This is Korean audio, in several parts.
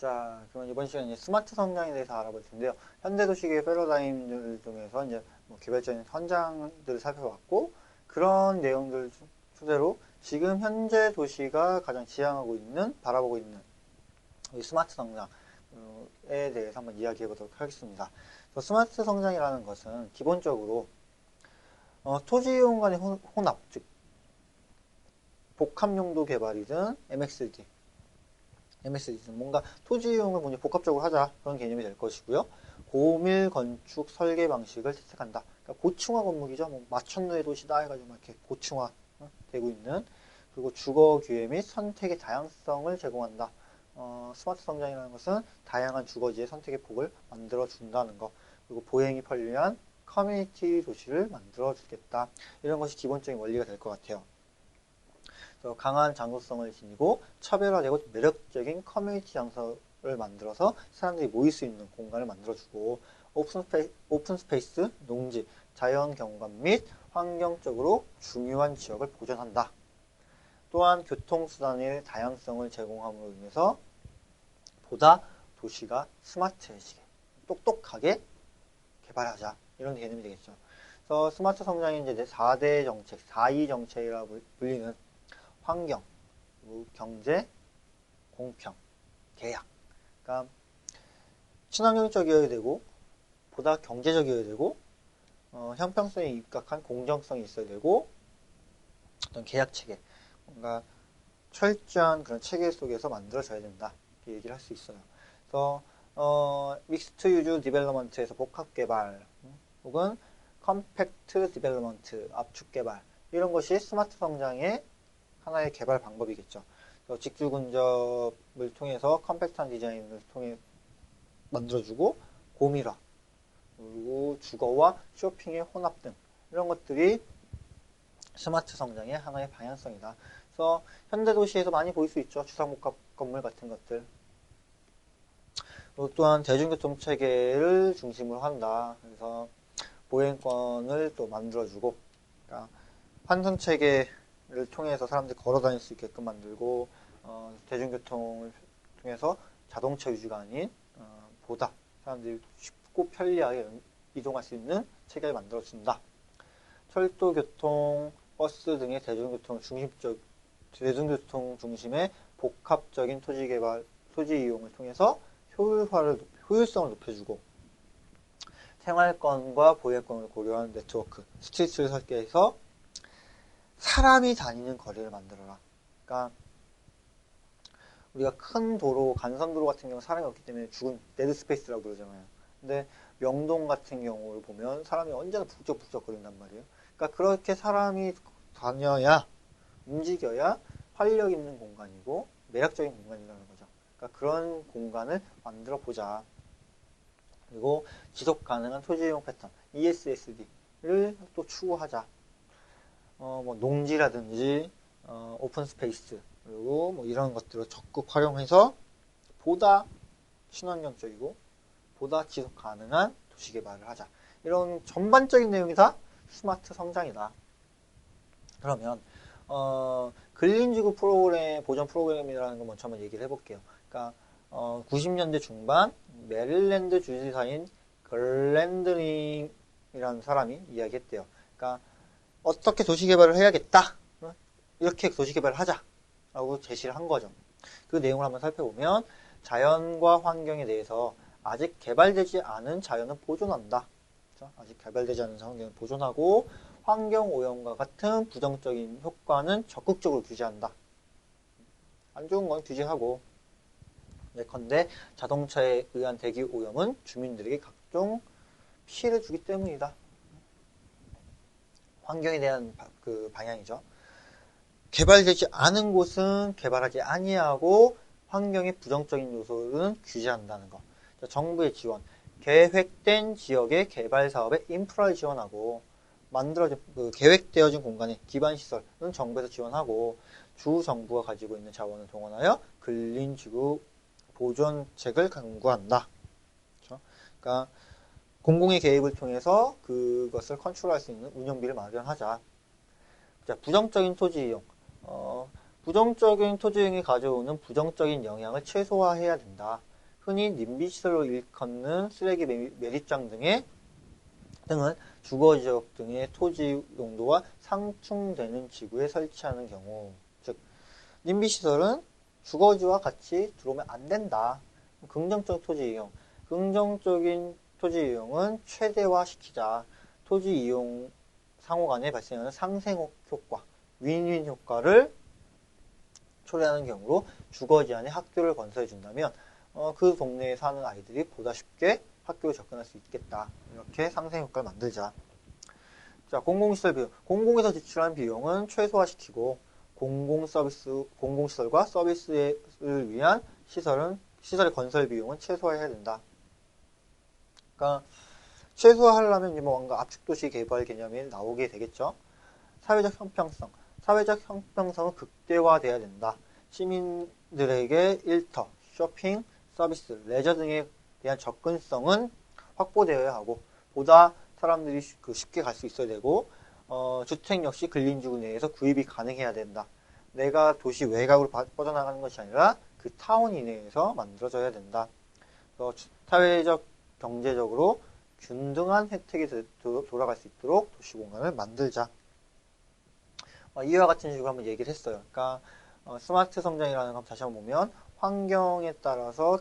자, 그럼 이번 시간에 이제 스마트 성장에 대해서 알아볼 텐데요. 현대 도시계의 패러다임들 중에서 이제 뭐 개별적인 현장들을 살펴봤고, 그런 내용들 토대로 지금 현재 도시가 가장 지향하고 있는, 바라보고 있는 이 스마트 성장에 대해서 한번 이야기해 보도록 하겠습니다. 스마트 성장이라는 것은 기본적으로 토지 이용 간의 혼합, 즉 복합 용도 개발이든 MXD든 뭔가 토지 이용을 먼저 복합적으로 하자, 그런 개념이 될 것이고요. 고밀 건축 설계 방식을 채택한다. 그러니까 고층화 건물이죠. 뭐 마천루의 도시다 해가지고 막 이렇게 고층화 되고 있는. 그리고 주거 기회 및 선택의 다양성을 제공한다. 스마트 성장이라는 것은 다양한 주거지의 선택의 폭을 만들어 준다는 것. 그리고 보행이 편리한 커뮤니티 도시를 만들어 주겠다. 이런 것이 기본적인 원리가 될 것 같아요. 강한 장소성을 지니고 차별화되고 매력적인 커뮤니티 장소를 만들어서 사람들이 모일 수 있는 공간을 만들어주고, 오픈 스페이스, 농지, 자연 경관 및 환경적으로 중요한 지역을 보존한다. 또한 교통수단의 다양성을 제공함으로 인해서 보다 도시가 스마트해지게, 똑똑하게 개발하자, 이런 개념이 되겠죠. 그래서 스마트 성장이 이제 4대 정책, 4E 정책이라고 불리는 환경, 경제, 공평, 계약. 그러니까 친환경적이어야 되고, 보다 경제적이어야 되고, 형평성에 입각한 공정성이 있어야 되고, 어떤 계약 체계, 뭔가 철저한 그런 체계 속에서 만들어져야 된다, 이렇게 얘기를 할 수 있어요. 그래서 믹스트 유즈 디벨로먼트에서 복합 개발, 혹은 컴팩트 디벨로먼트, 압축 개발, 이런 것이 스마트 성장의 하나의 개발 방법이겠죠. 직주 근접을 통해서 컴팩트한 디자인을 통해 만들어주고, 고밀화, 그리고 주거와 쇼핑의 혼합 등 이런 것들이 스마트 성장의 하나의 방향성이다. 그래서 현대 도시에서 많이 보일 수 있죠. 주상복합 건물 같은 것들. 그리고 또한 대중교통 체계를 중심으로 한다. 그래서 보행권을 또 만들어주고, 그러니까 환승 체계 를 통해서 사람들이 걸어 다닐 수 있게끔 만들고, 대중교통을 통해서 자동차 위주가 아닌 보다 사람들이 쉽고 편리하게 이동할 수 있는 체계를 만들어준다. 철도, 교통, 버스 등의 대중교통 중심의 복합적인 토지 개발, 토지 이용을 통해서 효율성을 높여주고, 생활권과 보행권을 고려한 네트워크, 스트리트를 설계해서 사람이 다니는 거리를 만들어라. 그러니까 우리가 큰 도로, 간선도로 같은 경우 사람이 없기 때문에 죽은 데드 스페이스라고 그러잖아요. 근데 명동 같은 경우를 보면 사람이 언제나 북적북적 거린단 말이에요. 그러니까 그렇게 사람이 다녀야, 움직여야 활력 있는 공간이고 매력적인 공간이라는 거죠. 그러니까 그런 공간을 만들어 보자. 그리고 지속 가능한 토지 이용 패턴, ESSD를 또 추구하자. 뭐 농지라든지 오픈 스페이스, 그리고 뭐 이런 것들을 적극 활용해서 보다 친환경적이고 보다 지속 가능한 도시 개발을 하자. 이런 전반적인 내용이 다 스마트 성장이다. 그러면 근린지구 프로그램, 보전 프로그램이라는 거 먼저 한번 얘기를 해볼게요. 그러니까 90년대 중반 메릴랜드 주지사인 글렌드링이라는 사람이 이야기했대요. 그러니까 어떻게 도시개발을 해야겠다, 이렇게 도시개발을 하자 라고 제시를 한 거죠. 그 내용을 한번 살펴보면, 자연과 환경에 대해서 아직 개발되지 않은 자연은 보존한다. 그렇죠? 아직 개발되지 않은 환경은 보존하고, 환경오염과 같은 부정적인 효과는 적극적으로 규제한다. 안 좋은 건 규제하고, 예컨대 자동차에 의한 대기오염은 주민들에게 각종 피해를 주기 때문이다. 환경에 대한 그 방향이죠. 개발되지 않은 곳은 개발하지 아니하고 환경의 부정적인 요소는 규제한다는 거. 정부의 지원, 계획된 지역의 개발 사업에 인프라를 지원하고, 계획되어진 공간의 기반 시설은 정부에서 지원하고, 주 정부가 가지고 있는 자원을 동원하여 근린지구 보존책을 강구한다. 그렇죠? 그러니까 공공의 개입을 통해서 그것을 컨트롤할 수 있는 운영비를 마련하자. 자, 부정적인 토지 이용. 부정적인 토지 이용이 가져오는 부정적인 영향을 최소화해야 된다. 흔히 님비시설로 일컫는 쓰레기 매립장 등은 주거지역 등의 토지 용도와 상충되는 지구에 설치하는 경우, 즉 님비시설은 주거지와 같이 들어오면 안 된다. 긍정적 토지 이용, 긍정적인 토지 이용은 최대화시키자. 토지 이용 상호 간에 발생하는 상생 효과, 윈윈 효과를 초래하는 경우로 주거지 안에 학교를 건설해 준다면 그 동네에 사는 아이들이 보다 쉽게 학교에 접근할 수 있겠다. 이렇게 상생 효과를 만들자. 자, 공공시설 비용. 공공에서 지출한 비용은 최소화시키고 공공시설과 서비스를 위한 시설의 건설 비용은 최소화해야 된다. 그러니까 최소화하려면 뭔가 압축도시 개발 개념이 나오게 되겠죠. 사회적 형평성. 사회적 형평성은 극대화돼야 된다. 시민들에게 일터, 쇼핑, 서비스, 레저 등에 대한 접근성은 확보되어야 하고 보다 사람들이 쉽게 갈 수 있어야 되고 주택 역시 근린지구 내에서 구입이 가능해야 된다. 내가 도시 외곽으로 뻗어나가는 것이 아니라 그 타운 이내에서 만들어져야 된다. 사회적, 경제적으로 균등한 혜택이 돌아갈 수 있도록 도시 공간을 만들자. 이와 같은 식으로 한번 얘기를 했어요. 그러니까 스마트 성장이라는 거 다시 한번 보면 환경에 따라서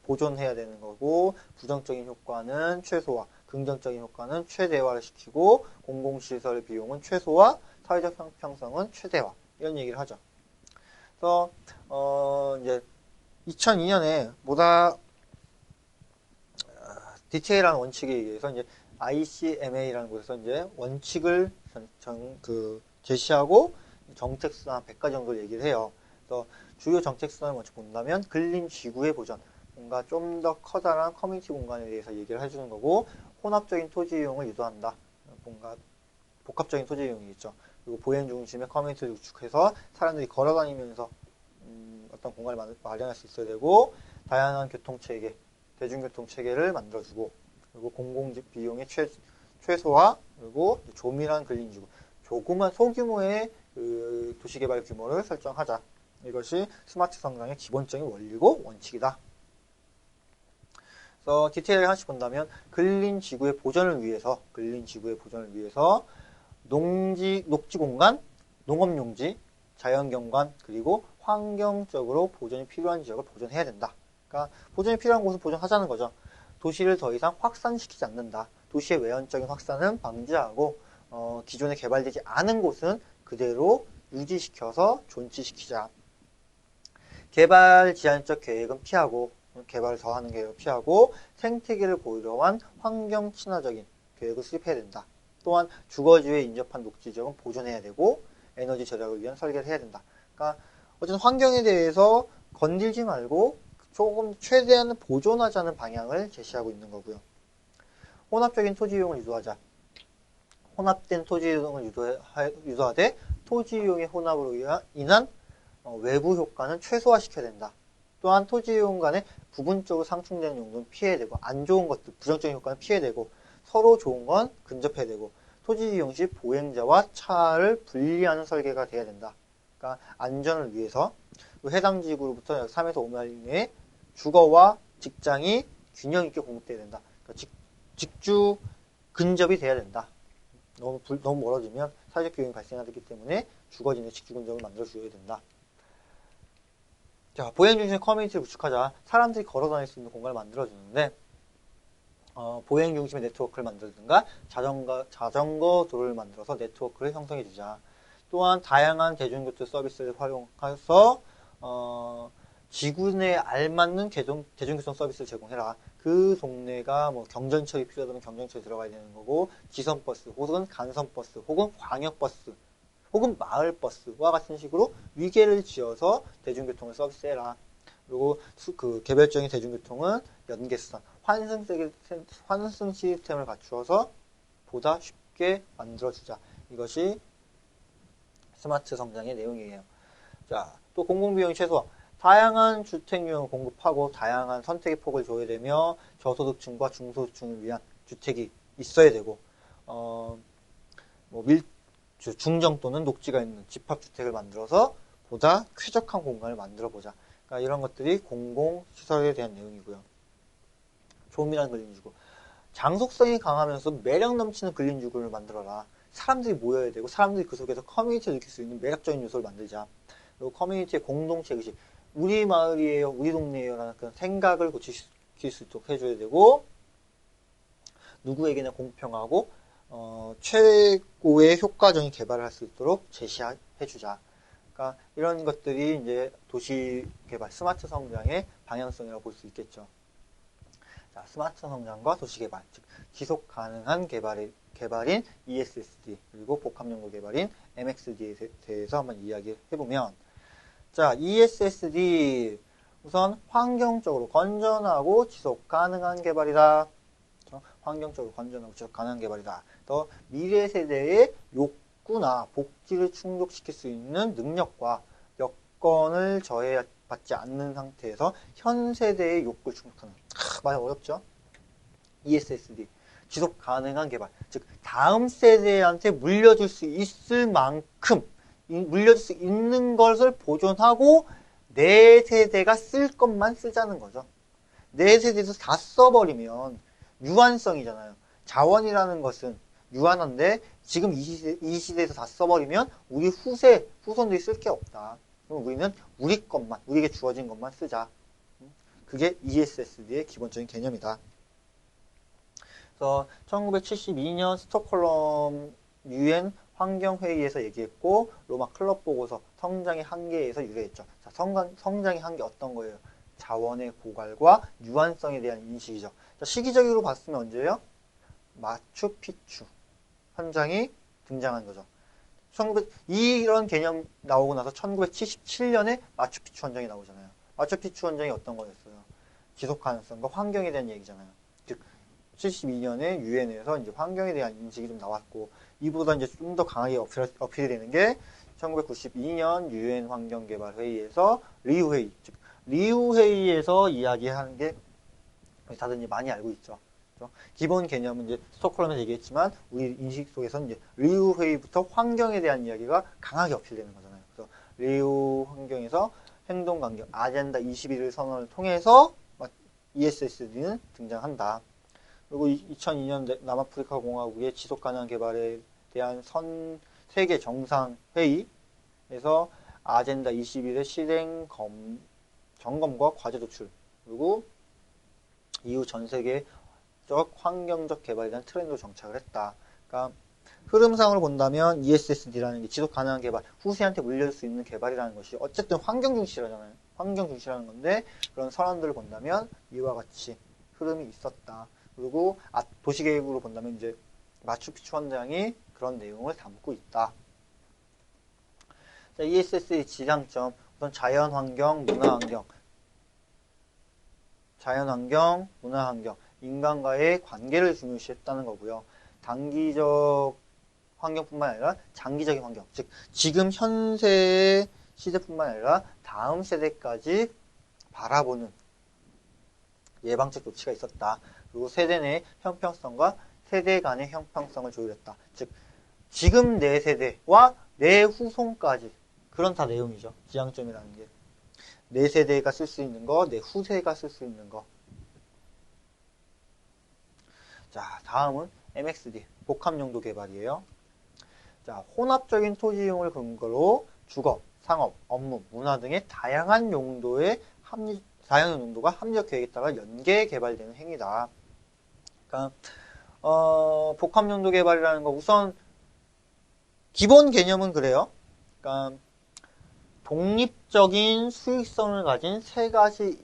보존해야 되는 거고 부정적인 효과는 최소화, 긍정적인 효과는 최대화를 시키고 공공시설 비용은 최소화, 사회적 형평성은 최대화 이런 얘기를 하죠. 그래서 이제 2002년에 보다 디테일한 원칙에 의해서 이제 ICMA라는 곳에서 이제 원칙을 제시하고 정책수단 100가지 정도를 얘기를 해요. 그래서 주요 정책수단을 먼저 본다면 근린지구의 보전, 뭔가 좀 더 커다란 커뮤니티 공간에 대해서 얘기를 해주는 거고 혼합적인 토지 이용을 유도한다. 뭔가 복합적인 토지 이용이겠죠. 그리고 보행 중심의 커뮤니티를 구축해서 사람들이 걸어다니면서 어떤 공간을 마련할 수 있어야 되고 다양한 교통체계, 대중교통체계를 만들어주고 그리고 공공집 비용의 최소화 그리고 조밀한 근린지구, 조그만 소규모의 도시개발 규모를 설정하자. 이것이 스마트 성장의 기본적인 원리고 원칙이다. 그래서 디테일을 하나씩 본다면 근린지구의 보전을 위해서 녹지공간, 농업용지, 자연경관 그리고 환경적으로 보존이 필요한 지역을 보존해야 된다. 그러니까 보존이 필요한 곳을 보존하자는 거죠. 도시를 더 이상 확산시키지 않는다. 도시의 외연적인 확산은 방지하고 기존에 개발되지 않은 곳은 그대로 유지시켜서 존치시키자. 개발 제한적 계획은 피하고 개발을 더하는 계획을 피하고 생태계를 고려한 환경 친화적인 계획을 수립해야 된다. 또한 주거지에 인접한 녹지지역은 보존해야 되고 에너지 절약을 위한 설계를 해야 된다. 그러니까 어쨌든 환경에 대해서 건들지 말고 조금 최대한 보존하자는 방향을 제시하고 있는 거고요. 혼합적인 토지 이용을 유도하자. 혼합된 토지 이용을 유도하되 토지 이용의 혼합으로 인한 외부 효과는 최소화시켜야 된다. 또한 토지 이용 간에 부분적으로 상충되는 용도는 피해야 되고 안 좋은 것들, 부정적인 효과는 피해야 되고 서로 좋은 건 근접해야 되고 토지 이용 시 보행자와 차를 분리하는 설계가 돼야 된다. 그러니까 안전을 위해서 해당 지구로부터 약 3에서 5마일 이내에 주거와 직장이 균형 있게 공급돼야 된다. 그러니까 직주 근접이 돼야 된다. 너무 멀어지면 사회적 기용이 발생하기 때문에 주거지에 직주 근접을 만들어줘야 된다. 자, 보행 중심의 커뮤니티를 구축하자. 사람들이 걸어 다닐 수 있는 공간을 만들어주는데 보행 중심의 네트워크를 만들든가 자전거 도로를 만들어서 네트워크를 형성해주자. 또한 다양한 대중교통 서비스를 활용해서 지구 내에 알맞는 대중교통 서비스를 제공해라. 그 동네가 뭐 경전철이 필요하다면 경전철이 들어가야 되는 거고 지선버스 혹은 간선버스 혹은 광역버스 혹은 마을버스와 같은 식으로 위계를 지어서 대중교통을 서비스해라. 그리고 개별적인 대중교통은 연계성, 환승 시스템을 갖추어서 보다 쉽게 만들어주자. 이것이 스마트 성장의 내용이에요. 자, 또 공공비용 최소화. 다양한 주택 유형을 공급하고 다양한 선택의 폭을 줘야 되며 저소득층과 중소득층을 위한 주택이 있어야 되고 중정 또는 녹지가 있는 집합주택을 만들어서 보다 쾌적한 공간을 만들어 보자. 그러니까 이런 것들이 공공시설에 대한 내용이고요. 조밀한 근린주거. 장속성이 강하면서 매력 넘치는 근린주거를 만들어라. 사람들이 모여야 되고 사람들이 그 속에서 커뮤니티를 느낄 수 있는 매력적인 요소를 만들자. 그리고 커뮤니티의 공동체 의식. 우리 마을이에요, 우리 동네예요 라는 그런 생각을 고치실 수 있도록 해줘야 되고, 누구에게나 공평하고 최고의 효과적인 개발을 할 수 있도록 제시해주자. 그러니까 이런 것들이 이제 도시 개발, 스마트 성장의 방향성이라고 볼 수 있겠죠. 자, 스마트 성장과 도시 개발, 즉 지속 가능한 개발인 ESSD, 그리고 복합연구 개발인 MXD에 대해서 한번 이야기해 보면, 자, ESSD 우선 환경적으로 건전하고 지속 가능한 개발이다. 환경적으로 건전하고 지속 가능한 개발이다. 또 미래 세대의 욕구나 복지를 충족시킬 수 있는 능력과 여건을 저해받지 않는 상태에서 현 세대의 욕구를 충족하는. 많이 어렵죠? ESSD. 지속 가능한 개발. 즉 다음 세대한테 물려줄 수 있을 만큼 물려줄 수 있는 것을 보존하고 내 세대가 쓸 것만 쓰자는 거죠. 내 세대에서 다 써버리면 유한성이잖아요. 자원이라는 것은 유한한데 지금 이 시대에서 다 써버리면 우리 후손들이 쓸 게 없다. 그럼 우리는 우리 것만, 우리에게 주어진 것만 쓰자. 그게 ESSD의 기본적인 개념이다. 그래서 1972년 스톡홀름 UN 환경회의에서 얘기했고, 로마 클럽 보고서 성장의 한계에서 유래했죠. 자, 성장의 한계 어떤 거예요? 자원의 고갈과 유한성에 대한 인식이죠. 자, 시기적으로 봤으면 언제예요? 마추픽추 현장이 등장한 거죠. 이런 개념 나오고 나서 1977년에 마추픽추 현장이 나오잖아요. 마추픽추 현장이 어떤 거였어요? 지속 가능성과 환경에 대한 얘기잖아요. 즉 72년에 유엔에서 이제 환경에 대한 인식이 좀 나왔고, 이보다 이제 좀 더 강하게 어필이 되는 게 1992년 유엔 환경개발 회의에서 리우 회의, 즉 리우 회의에서 이야기하는 게 다들 이제 많이 알고 있죠. 그렇죠? 기본 개념은 이제 스톡홀름에서 얘기했지만 우리 인식 속에서는 이제 리우 회의부터 환경에 대한 이야기가 강하게 어필되는 거잖아요. 그래서 리우 환경에서 행동강경 아젠다 21을 선언을 통해서 ESSD는 등장한다. 그리고 2002년 남아프리카 공화국의 지속가능한 개발에 대한 세계 정상회의에서 아젠다 21의 실행 점검과 과제 도출, 그리고 이후 전 세계적 환경적 개발에 대한 트렌드로 정착을 했다. 그러니까 흐름상으로 본다면 ESSD라는 게 지속 가능한 개발, 후세한테 물려줄 수 있는 개발이라는 것이 어쨌든 환경 중시라잖아요. 환경 중시라는 건데, 그런 선언들을 본다면 이와 같이 흐름이 있었다. 그리고 도시계획으로 본다면 이제 마추픽추 현장이 그런 내용을 담고 있다. 자, ESS의 지향점, 우선 자연환경, 문화환경. 자연환경, 문화환경, 인간과의 관계를 중요시했다는 거고요. 단기적 환경뿐만 아니라 장기적인 환경, 즉 지금 현세의 시대뿐만 아니라 다음 세대까지 바라보는 예방적 조치가 있었다. 그리고 세대 내의 형평성과 세대 간의 형평성을 조율했다. 즉 지금 내 세대와 내 후손까지, 그런 다 내용이죠. 지향점이라는 게 내 세대가 쓸 수 있는 거, 내 후세가 쓸 수 있는 거. 자, 다음은 MXD, 복합용도 개발이에요. 자, 혼합적인 토지 이용을 근거로 주거, 상업, 업무, 문화 등의 다양한 용도가 합리적 계획에 따라 연계 개발되는 행위다. 그러니까 복합용도 개발이라는 거 우선 기본 개념은 그래요. 그러니까 독립적인 수익성을 가진 세 가지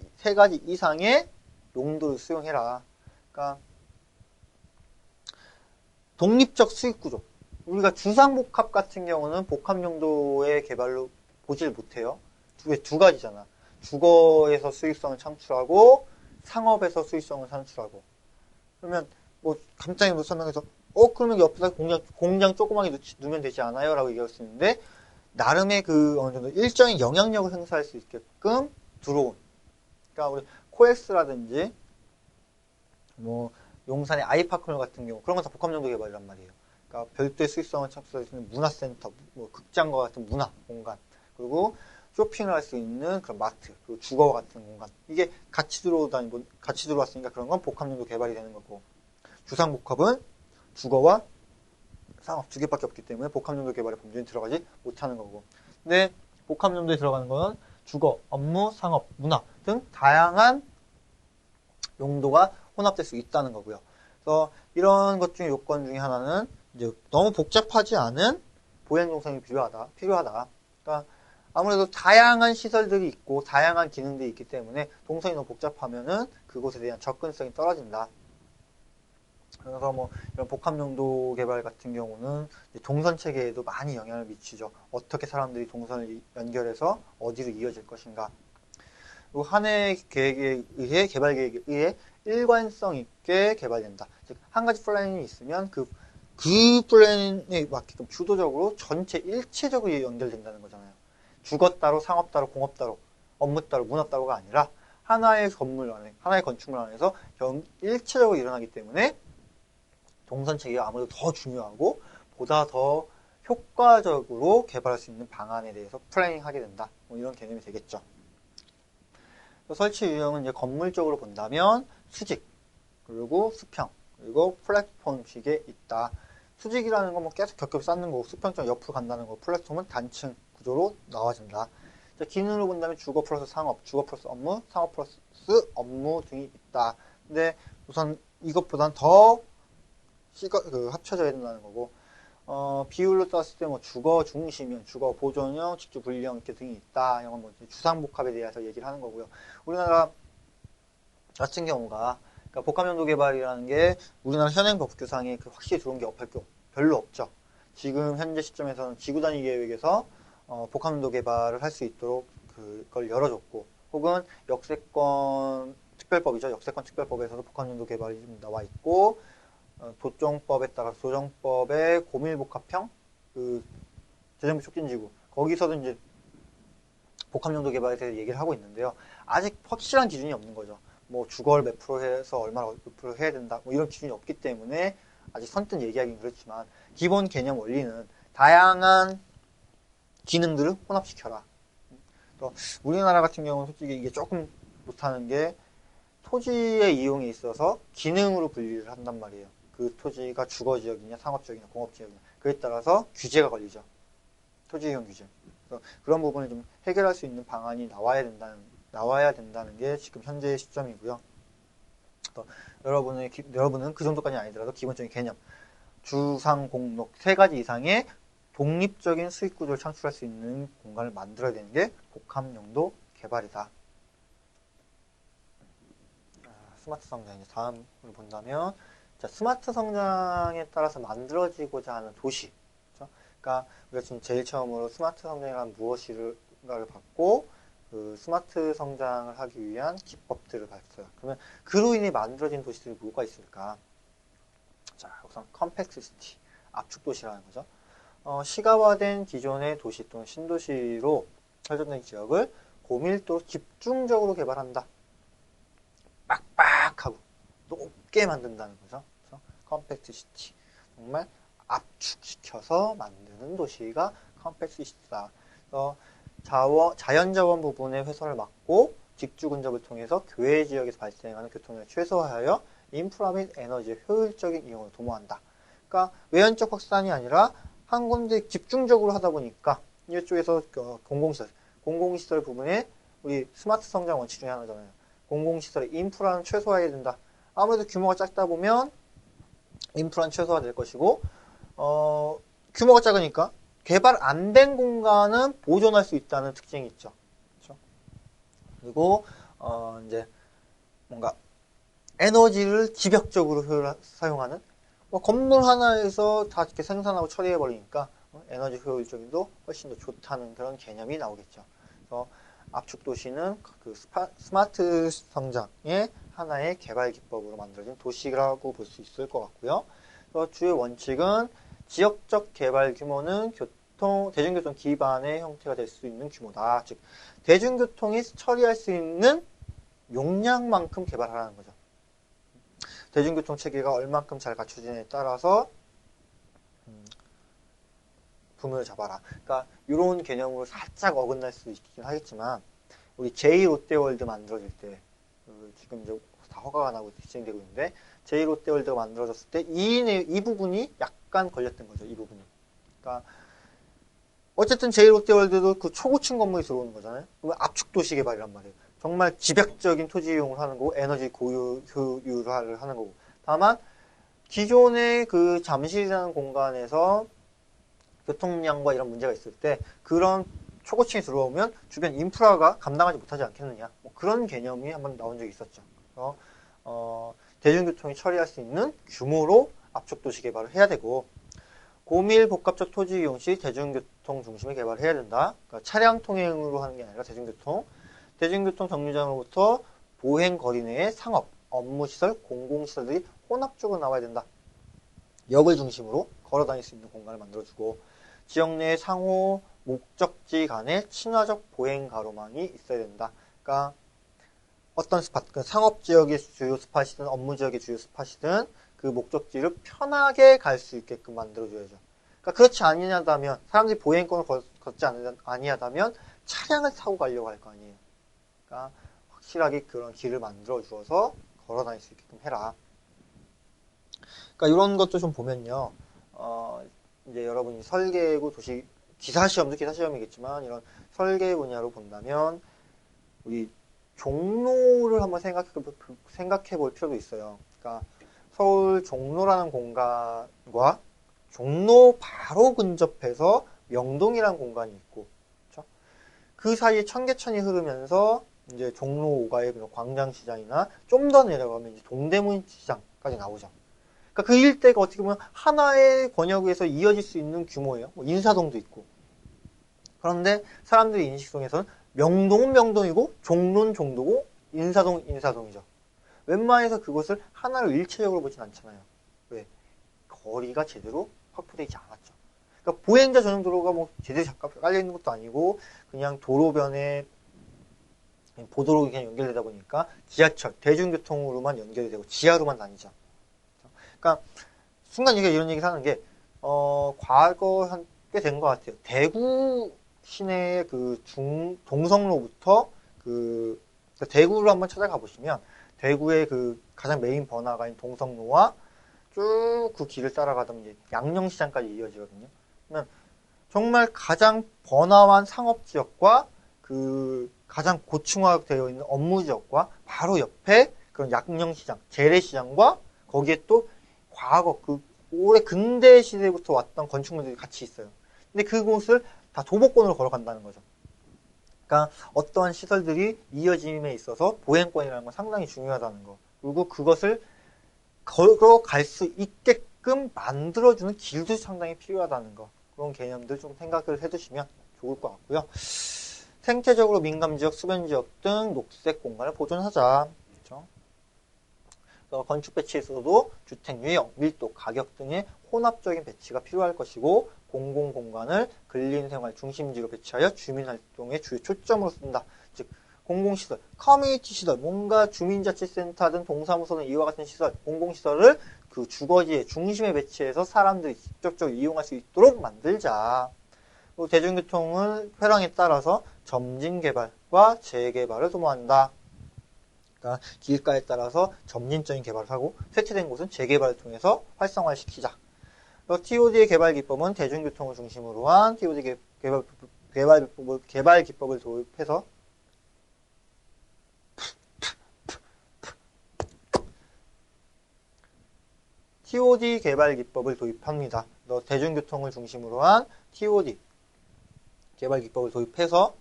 이상의 용도를 수용해라. 그러니까 독립적 수익 구조. 우리가 주상복합 같은 경우는 복합 용도의 개발로 보질 못해요. 두 가지잖아. 주거에서 수익성을 창출하고 상업에서 수익성을 창출하고. 그러면 뭐 간단히 설명해서 그러면 옆에다 공장 조그맣게 두면 되지 않아요? 라고 얘기할 수 있는데, 나름의 어느 정도 일정의 영향력을 행사할 수 있게끔 들어온. 그러니까 우리 코엑스라든지 뭐 용산의 아이파크몰 같은 경우 그런 건 다 복합용도 개발이란 말이에요. 그러니까 별도의 수익성을 창출할 수 있는 문화센터, 뭐 극장과 같은 문화 공간, 그리고 쇼핑을 할 수 있는 그런 마트, 그리고 주거 같은 공간. 이게 같이 들어왔으니까 그런 건 복합용도 개발이 되는 거고. 주상복합은 주거와 상업 두 개밖에 없기 때문에 복합용도 개발의 범주에 들어가지 못하는 거고. 근데 복합용도에 들어가는 건 주거, 업무, 상업, 문화 등 다양한 용도가 혼합될 수 있다는 거고요. 그래서 이런 것 중에 요건 중에 하나는 이제 너무 복잡하지 않은 보행 동선이 필요하다. 그러니까 아무래도 다양한 시설들이 있고 다양한 기능들이 있기 때문에 동선이 너무 복잡하면은 그곳에 대한 접근성이 떨어진다. 그래서 뭐 이런 복합용도 개발 같은 경우는 동선 체계에도 많이 영향을 미치죠. 어떻게 사람들이 동선을 연결해서 어디로 이어질 것인가. 그리고 한 해 계획에 의해 개발 계획에 의해 일관성 있게 개발된다. 즉 한 가지 플랜이 있으면 그 플랜에 맞게끔 주도적으로 전체 일체적으로 연결된다는 거잖아요. 주거 따로, 상업 따로, 공업 따로, 업무 따로, 문화 따로가 아니라 하나의 건물 안에, 하나의 건축물 안에서 일체적으로 일어나기 때문에 동선 체계가 아무래도 더 중요하고 보다 더 효과적으로 개발할 수 있는 방안에 대해서 플래닝 하게 된다. 뭐 이런 개념이 되겠죠. 설치 유형은 이제 건물적으로 본다면 수직, 그리고 수평, 그리고 플랫폼식에 있다. 수직이라는 건 뭐 계속 겹겹이 쌓는 거고, 수평처럼 옆으로 간다는 거고, 플랫폼은 단층 구조로 나와진다. 기능으로 본다면 주거 플러스 상업, 주거 플러스 업무, 상업 플러스 업무 등이 있다. 근데 우선 이것보단 더 합쳐져야 된다는 거고, 비율로 땄을 때 뭐 주거 중심형, 주거 보존형, 직주 분리형 이렇게 등이 있다. 이런 뭐 주상복합에 대해서 얘기를 하는 거고요. 우리나라 같은 경우가 그러니까 복합용도 개발이라는 게 우리나라 현행 법규상에 확실히 들어온 게 별로 없죠. 지금 현재 시점에서는 지구 단위 계획에서 복합용도 개발을 할 수 있도록 그걸 열어줬고, 혹은 역세권 특별법이죠. 역세권 특별법에서도 복합용도 개발이 좀 나와 있고, 도정법에 따라서 도정법의 고밀복합형 재정비 촉진지구 거기서도 이제 복합용도 개발에 대해서 얘기를 하고 있는데요. 아직 확실한 기준이 없는 거죠. 뭐 주거를 몇 프로 해서 얼마나 몇 프로 해야 된다 뭐 이런 기준이 없기 때문에 아직 선뜻 얘기하기는 그렇지만 기본 개념 원리는 다양한 기능들을 혼합시켜라. 또 우리나라 같은 경우는 솔직히 이게 조금 못하는 게 토지의 이용에 있어서 기능으로 분리를 한단 말이에요. 그 토지가 주거지역이냐 상업지역이냐 공업지역이냐 그에 따라서 규제가 걸리죠. 토지이용 규제. 그런 부분을 좀 해결할 수 있는 방안이 나와야 된다는 게 지금 현재의 시점이고요. 여러분은 그 정도까지는 아니더라도 기본적인 개념, 주상, 공록 세 가지 이상의 독립적인 수익 구조를 창출할 수 있는 공간을 만들어야 되는 게 복합용도 개발이다. 스마트 성장 이제 다음으로 본다면 스마트 성장에 따라서 만들어지고자 하는 도시. 그렇죠? 그러니까 우리가 지금 제일 처음으로 스마트 성장이란 무엇인가를 봤고 그 스마트 성장을 하기 위한 기법들을 봤어요. 그러면 그로 인해 만들어진 도시들이 뭐가 있을까? 자, 우선 컴팩시티, 압축 도시라는 거죠. 시가화된 기존의 도시 또는 신도시로 설정된 지역을 고밀도로 집중적으로 개발한다. 빡빡하고 높게 만든다는 거죠. 그래서 컴팩트 시티. 정말 압축시켜서 만드는 도시가 컴팩트 시티다. 그래서 자연자원 부분의 훼손을 막고 직주 근접을 통해서 교외 지역에서 발생하는 교통량을 최소화하여 인프라 및 에너지의 효율적인 이용을 도모한다. 그러니까 외연적 확산이 아니라 한 군데 집중적으로 하다 보니까 이쪽에서 공공시설 부분에 우리 스마트 성장 원칙 중에 하나잖아요. 공공시설의 인프라는 최소화해야 된다. 아무래도 규모가 작다 보면 인프라는 최소화될 것이고 규모가 작으니까 개발 안 된 공간은 보존할 수 있다는 특징이 있죠. 그렇죠? 그리고 이제 뭔가 에너지를 집약적으로 사용하는 건물 하나에서 다 이렇게 생산하고 처리해 버리니까 에너지 효율적인도 훨씬 더 좋다는 그런 개념이 나오겠죠. 그래서 압축 도시는 그 스마트 성장의 하나의 개발 기법으로 만들어진 도시라고 볼 수 있을 것 같고요. 주요 원칙은 지역적 개발 규모는 대중교통 기반의 형태가 될 수 있는 규모다. 즉, 대중교통이 처리할 수 있는 용량만큼 개발하라는 거죠. 대중교통 체계가 얼만큼 잘 갖춰지냐에 따라서 구매를 잡아라. 그러니까 이런 개념으로 살짝 어긋날 수 있긴 하겠지만 우리 제2롯데월드 만들어질 때 지금 이제 다 허가가 나고 진행되고 있는데 제2롯데월드가 만들어졌을 때 이 부분이 약간 걸렸던 거죠. 이 부분이. 그러니까 어쨌든 제2롯데월드도 그 초고층 건물이 들어오는 거잖아요. 그러면 압축도시 개발이란 말이에요. 정말 집약적인 토지 이용을 하는 거고 에너지 효율화를 하는 거고. 다만 기존의 그 잠실이라는 공간에서 교통량과 이런 문제가 있을 때 그런 초고층이 들어오면 주변 인프라가 감당하지 못하지 않겠느냐. 뭐 그런 개념이 한번 나온 적이 있었죠. 그래서 대중교통이 처리할 수 있는 규모로 압축도시 개발을 해야 되고 고밀 복합적 토지 이용 시 대중교통 중심의 개발을 해야 된다. 그러니까 차량 통행으로 하는 게 아니라 대중교통 정류장으로부터 보행 거리 내의 상업, 업무시설, 공공시설들이 혼합적으로 나와야 된다. 역을 중심으로 걸어 다닐 수 있는 공간을 만들어주고 지역 내의 상호 목적지 간의 친화적 보행 가로망이 있어야 된다. 그러니까 어떤 스팟, 그 상업지역의 주요 스팟이든 업무지역의 주요 스팟이든 그 목적지를 편하게 갈 수 있게끔 만들어줘야죠. 그러니까 그렇지 아니하다면 사람들이 보행권을 걷지 아니하다면 차량을 타고 가려고 할 거 아니에요. 그러니까 확실하게 그런 길을 만들어 주어서 걸어 다닐 수 있게끔 해라. 그러니까 이런 것도 좀 보면요. 이제 여러분이 설계고 도시 기사시험도 기사시험이겠지만 이런 설계 분야로 본다면 우리 종로를 한번 생각해 볼 필요도 있어요. 그러니까 서울 종로라는 공간과 종로 바로 근접해서 명동이라는 공간이 있고, 그렇죠? 그 사이에 청계천이 흐르면서 이제 종로 5가의 광장시장이나 좀 더 내려가면 이제 동대문 시장까지 나오죠. 그러니까 그 일대가 어떻게 보면 하나의 권역에서 이어질 수 있는 규모예요. 뭐 인사동도 있고. 그런데 사람들의 인식 속에서는 명동은 명동이고 종로는 종로고 인사동은 인사동이죠. 웬만해서 그것을 하나로 일체적으로 보진 않잖아요. 왜? 거리가 제대로 확보되지 않았죠. 그러니까 보행자 전용 도로가 뭐 제대로 깔려 있는 것도 아니고 그냥 도로변에 보도로 그냥 연결되다 보니까 지하철, 대중교통으로만 연결이 되고 지하로만 다니죠. 그러니까 순간 이런 얘기 하는 게 과거 한 꽤 된 것 같아요. 대구 시내의 그 동성로부터 대구를 한번 찾아가 보시면 대구의 그 가장 메인 번화가인 동성로와 쭉 그 길을 따라가다 이제 양령시장까지 이어지거든요. 그러면 정말 가장 번화한 상업지역과 그 가장 고층화되어 있는 업무지역과 바로 옆에 그런 양령시장, 재래시장과 거기에 또 과거 그 올해 근대 시대부터 왔던 건축물들이 같이 있어요. 근데 그곳을 다 도보권으로 걸어간다는 거죠. 그러니까 어떠한 시설들이 이어짐에 있어서 보행권이라는 건 상당히 중요하다는 거. 그리고 그것을 걸어갈 수 있게끔 만들어주는 길도 상당히 필요하다는 거. 그런 개념들 좀 생각을 해두시면 좋을 것 같고요. 생태적으로 민감지역, 수변지역 등 녹색 공간을 보존하자. 그렇죠? 건축 배치에서도 주택 유형, 밀도, 가격 등의 혼합적인 배치가 필요할 것이고 공공공간을 근린생활 중심지로 배치하여 주민활동의 주요 초점으로 쓴다. 즉 공공시설, 커뮤니티 시설, 뭔가 주민자치센터 등 동사무소 등 이와 같은 시설, 공공시설을 그 주거지의 중심에 배치해서 사람들이 직접적으로 이용할 수 있도록 만들자. 그리고 대중교통은 회랑에 따라서 점진개발과 재개발을 도모한다. 그러니까 길가에 따라서 점진적인 개발을 하고 쇠퇴된 곳은 재개발을 통해서 활성화시키자. TOD의 개발 기법은 대중교통을 중심으로 한 TOD 개발 기법을 도입해서 TOD 개발 기법을 도입합니다. 대중교통을 중심으로 한 TOD 개발 기법을 도입해서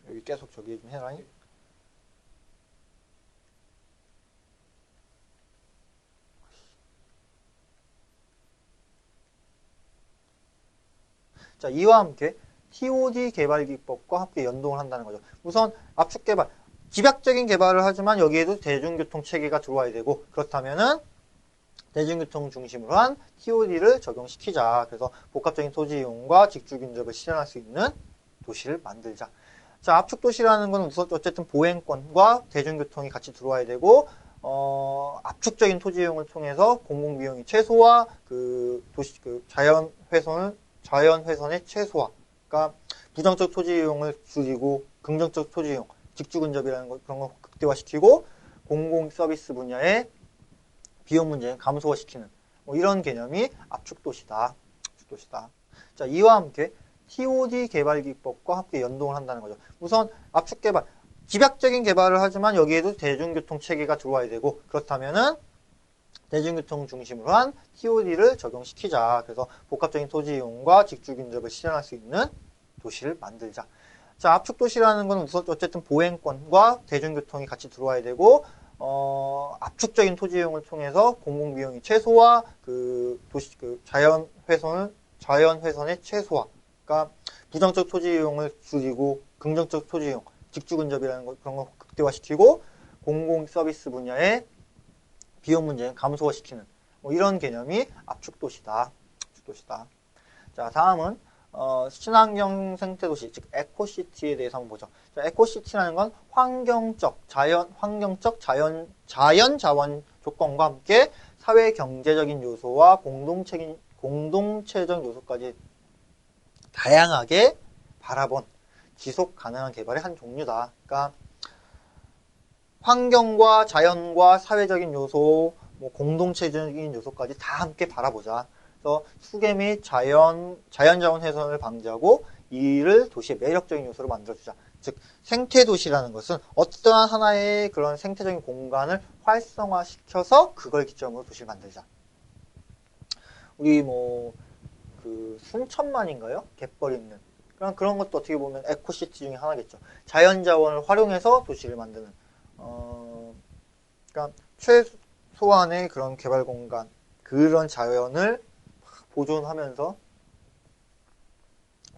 여기 계속 저기 좀 해라. 자, 이와 함께 TOD 개발 기법과 함께 연동을 한다는 거죠. 우선 압축 개발, 집약적인 개발을 하지만 여기에도 대중교통 체계가 들어와야 되고 그렇다면은 대중교통 중심으로 한 TOD를 적용시키자. 그래서 복합적인 토지 이용과 직주 근접을 실현할 수 있는 도시를 만들자. 자, 압축도시라는 건 어쨌든 보행권과 대중교통이 같이 들어와야 되고 압축적인 토지 이용을 통해서 공공 비용이 최소화, 그 도시 그 자연 훼손의 최소화. 그러니까 부정적 토지 이용을 줄이고 긍정적 토지 이용, 직주 근접이라는 것 그런 걸 극대화시키고 공공 서비스 분야의 비용 문제는 감소화시키는 뭐 이런 개념이 압축도시다. 압축도시다. 자, 이와 함께 TOD 개발 기법과 함께 연동을 한다는 거죠. 우선 압축 개발, 집약적인 개발을 하지만 여기에도 대중교통 체계가 들어와야 되고 그렇다면은 대중교통 중심으로 한 TOD를 적용시키자. 그래서 복합적인 토지 이용과 직주 근접을 실현할 수 있는 도시를 만들자. 자, 압축도시라는 건 우선 어쨌든 보행권과 대중교통이 같이 들어와야 되고 압축적인 토지 이용을 통해서 공공 비용이 최소화, 그 자연 훼손의 최소화. 그러니까 부정적 토지 이용을 줄이고 긍정적 토지 이용, 직주 근접이라는 것 그런 걸 극대화시키고 공공 서비스 분야의 비용 문제는 감소화시키는 뭐 이런 개념이 압축도시다. 압축도시다. 자, 다음은 친환경 생태도시, 즉 에코시티에 대해서 한번 보죠. 자, 에코시티라는 건 환경적 자원 조건과 함께 사회 경제적인 요소와 공동체적 요소까지 다양하게 바라본 지속 가능한 개발의 한 종류다. 그러니까 환경과 자연과 사회적인 요소, 뭐 공동체적인 요소까지 다 함께 바라보자. 그래서 수계 및 자연자원 훼손을 방지하고 이를 도시의 매력적인 요소로 만들어주자. 즉 생태도시라는 것은 어떠한 하나의 그런 생태적인 공간을 활성화시켜서 그걸 기점으로 도시를 만들자. 우리 그 순천만인가요? 갯벌 있는 그런 것도 어떻게 보면 에코시티 중에 하나겠죠. 자연자원을 활용해서 도시를 만드는 그러니까 최소한의 그런 개발 공간, 그런 자연을 보존하면서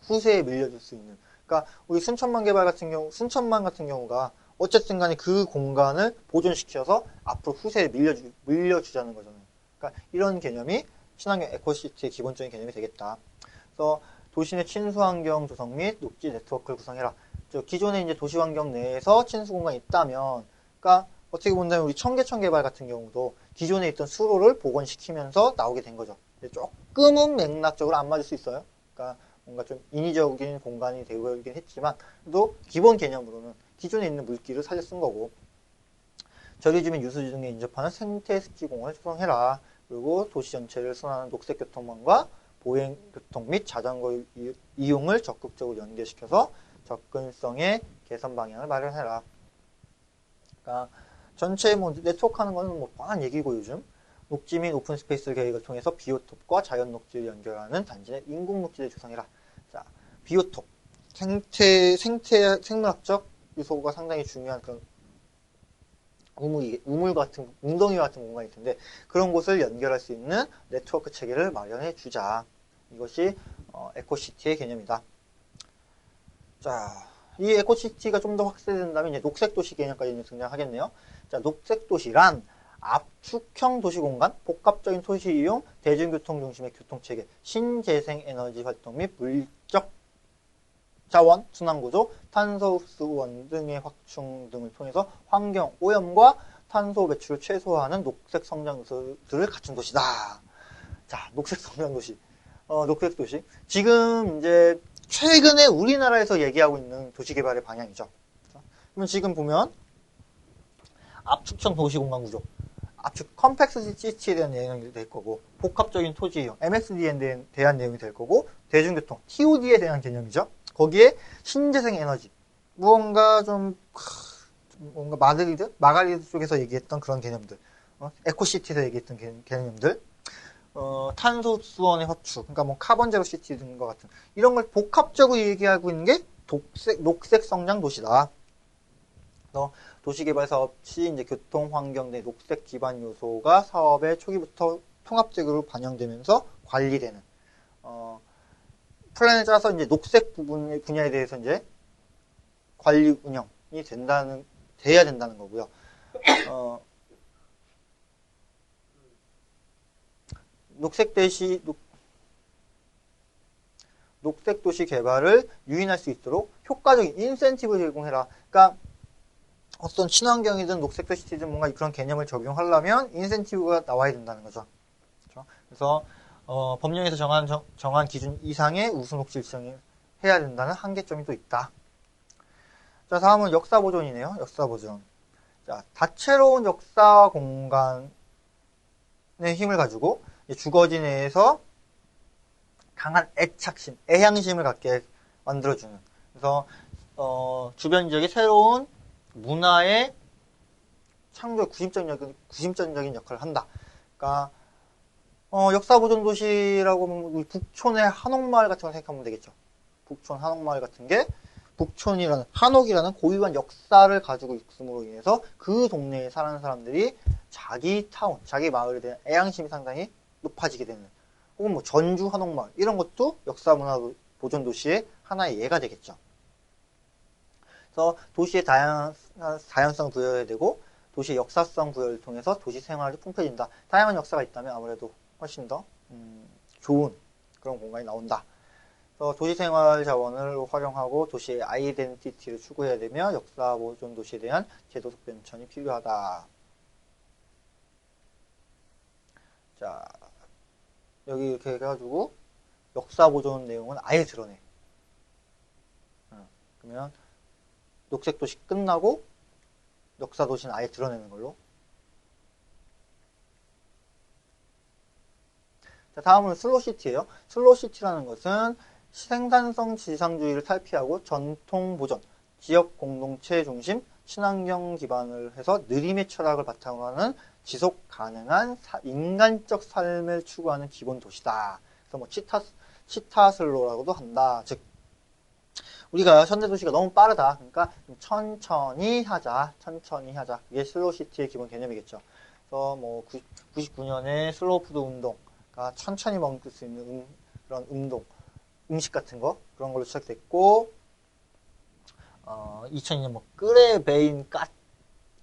후세에 밀려줄 수 있는. 그러니까 우리 순천만 같은 경우가 어쨌든 간에 그 공간을 보존시켜서 앞으로 후세에 밀려주자는 거잖아요. 그러니까 이런 개념이 친환경 에코시티의 기본적인 개념이 되겠다. 그래서 도시 내 친수환경 조성 및 녹지 네트워크를 구성해라. 기존의 이제 도시환경 내에서 친수 공간이 있다면, 그러니까 어떻게 본다면 우리 청계천 개발 같은 경우도 기존에 있던 수로를 복원시키면서 나오게 된 거죠. 조금은 맥락적으로 안 맞을 수 있어요. 그러니까 뭔가 좀 인위적인 공간이 되긴 했지만, 또 기본 개념으로는 기존에 있는 물길을 살려 쓴 거고, 저리 주민 유수지 등에 인접하는 생태습지공원을 조성해라. 그리고 도시 전체를 순환하는 녹색교통망과 보행교통 및 자전거 이용을 적극적으로 연계시켜서 접근성의 개선 방향을 마련해라. 그러니까 전체 네트워크 하는 거는 뻔한 얘기고 요즘 녹지 및 오픈 스페이스 계획을 통해서 비오톱과 자연 녹지를 연결하는 단지 내 인공 녹지를 조성해라. 자, 비오톱 생물학적 요소가 상당히 중요한 그런 웅덩이 같은 공간일 텐데 그런 곳을 연결할 수 있는 네트워크 체계를 마련해 주자. 이것이 에코시티의 개념이다. 자, 이 에코시티가 좀 더 확대된다면 이제 녹색도시 개념까지 이제 등장하겠네요. 자, 녹색도시란 압축형 도시공간, 복합적인 도시 이용, 대중교통 중심의 교통체계, 신재생 에너지 활동 및 물적 자원, 순환구조, 탄소 흡수원 등의 확충 등을 통해서 환경 오염과 탄소 배출을 최소화하는 녹색 성장 요소들을 갖춘 도시다. 자, 녹색 성장 도시. 녹색 도시. 지금 이제 최근에 우리나라에서 얘기하고 있는 도시 개발의 방향이죠. 그러면 지금 보면 압축형 도시 공간 구조, 압축 컴팩스 시티에 대한 내용이 될 거고, 복합적인 토지 이용, MXD에 대한 내용이 될 거고, 대중교통, TOD에 대한 개념이죠. 거기에 신재생 에너지, 뭔가 마가리드 쪽에서 얘기했던 그런 개념들, 에코시티에서 얘기했던 개념들, 탄소 흡수원의 허축, 그러니까 카본 제로 시티 등과 같은 이런 걸 복합적으로 얘기하고 있는 게 녹색 성장 도시다. 도시개발 사업 시 이제 교통, 환경 등 녹색 기반 요소가 사업의 초기부터 통합적으로 반영되면서 관리되는 플랜을 짜서 이제 녹색 분야에 대해서 이제 관리 운영이 돼야 된다는 거고요. 녹색 도시 개발을 유인할 수 있도록 효과적인 인센티브를 제공해라. 그러니까 어떤 친환경이든 녹색도 시티든 뭔가 그런 개념을 적용하려면 인센티브가 나와야 된다는 거죠. 그렇죠? 그래서 법령에서 정한 기준 이상의 우수 녹지 일정을 해야 된다는 한계점이 또 있다. 자, 다음은 역사 보존이네요. 역사 보존. 자, 다채로운 역사 공간의 힘을 가지고 주거지 내에서 강한 애착심, 애향심을 갖게 만들어주는. 그래서 주변 지역의 새로운 문화의 창조에 구심점적인 역할을 한다. 그러니까 역사 보존 도시라고 하면 우리 북촌의 한옥마을 같은 걸 생각하면 되겠죠. 북촌 한옥마을 같은 게 북촌이라는 한옥이라는 고유한 역사를 가지고 있음으로 인해서 그 동네에 사는 사람들이 자기 타운, 자기 마을에 대한 애양심이 상당히 높아지게 되는. 혹은 뭐 전주 한옥마을 이런 것도 역사 문화 보존 도시의 하나의 예가 되겠죠. 그래서 도시의 다양성을 부여해야 되고 도시의 역사성 부여를 통해서 도시 생활이 풍부해진다. 다양한 역사가 있다면 아무래도 훨씬 더 좋은 그런 공간이 나온다. 그래서 도시 생활 자원을 활용하고 도시의 아이덴티티를 추구해야 되며 역사 보존 도시에 대한 제도적 변천이 필요하다. 자, 여기 이렇게 해가지고 역사 보존 내용은 아예 드러내. 그러면 녹색 도시 끝나고 역사 도시는 아예 드러내는 걸로. 자, 다음은 슬로시티예요. 슬로시티라는 것은 생산성 지상주의를 탈피하고 전통 보존, 지역 공동체 중심, 친환경 기반을 해서 느림의 철학을 바탕으로 하는 지속 가능한 인간적 삶을 추구하는 기본 도시다. 그래서 뭐 치타슬로라고도 한다. 즉 우리가 현대 도시가 너무 빠르다. 그러니까 좀 천천히 하자. 이게 슬로시티의 기본 개념이겠죠. 그래서 뭐 99년에 슬로푸드 운동, 그러니까 천천히 먹을 수 있는 그런 음식 같은 거 그런 걸로 시작됐고 2002년 뭐 끄레베인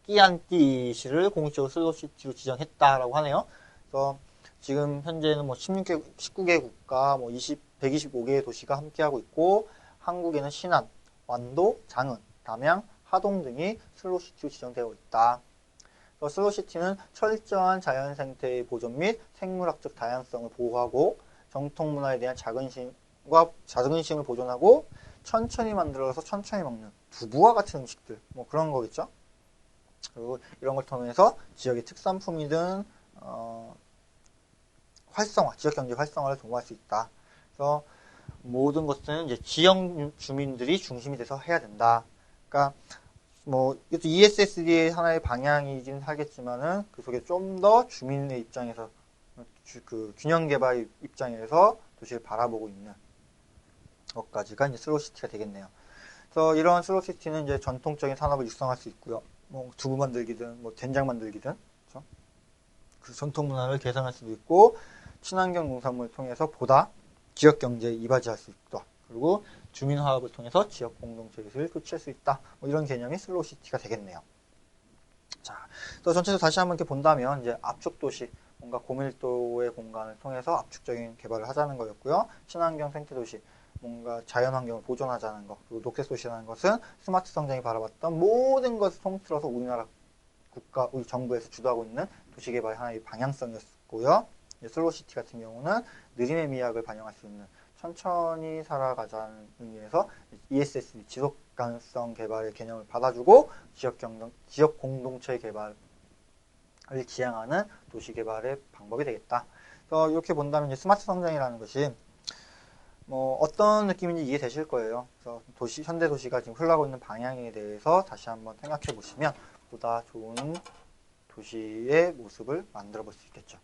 끼안띠시를 공식적으로 슬로시티로 지정했다라고 하네요. 그래서 지금 현재는 뭐 19개 국가 뭐 125개의 도시가 함께하고 있고 한국에는 신안, 완도, 장은, 담양, 하동 등이 슬로시티로 지정되어 있다. 슬로시티는 철저한 자연생태의 보존 및 생물학적 다양성을 보호하고 정통 문화에 대한 자긍심을 보존하고 천천히 만들어서 천천히 먹는 두부와 같은 음식들 뭐 그런 거겠죠. 그리고 이런 걸 통해서 지역의 특산품이든 지역경제 활성화를 도모할 수 있다. 그래서 모든 것은 이제 지역 주민들이 중심이 돼서 해야 된다. 그러니까 뭐 이것도 ESSD의 하나의 방향이긴 하겠지만은 그 속에 좀 더 주민의 입장에서 그 균형 개발 입장에서 도시를 바라보고 있는 것까지가 이제 슬로시티가 되겠네요. 그래서 이런 슬로시티는 이제 전통적인 산업을 육성할 수 있고요. 뭐 두부 만들기든 뭐 된장 만들기든 그렇죠? 그 전통 문화를 개선할 수도 있고 친환경 농산물을 통해서 보다 지역 경제에 이바지할 수 있다. 그리고 주민화합을 통해서 지역 공동체를 표출할 수 있다. 뭐 이런 개념이 슬로시티가 되겠네요. 자, 또 전체적으로 다시 한번 이렇게 본다면 이제 압축 도시, 뭔가 고밀도의 공간을 통해서 압축적인 개발을 하자는 거였고요. 친환경 생태 도시, 뭔가 자연 환경을 보존하자는 것, 그리고 녹색 도시라는 것은 스마트 성장이 바라봤던 모든 것을 통틀어서 우리 정부에서 주도하고 있는 도시 개발의 하나의 방향성이었고요. 슬로시티 같은 경우는 느림의 미학을 반영할 수 있는 천천히 살아가자는 의미에서 ESSD 지속 가능성 개발의 개념을 받아주고 지역 공동체 개발을 지향하는 도시 개발의 방법이 되겠다. 그래서 이렇게 본다면 이제 스마트 성장이라는 것이 뭐 어떤 느낌인지 이해되실 거예요. 그래서 현대 도시가 지금 흘러가고 있는 방향에 대해서 다시 한번 생각해 보시면 보다 좋은 도시의 모습을 만들어 볼 수 있겠죠.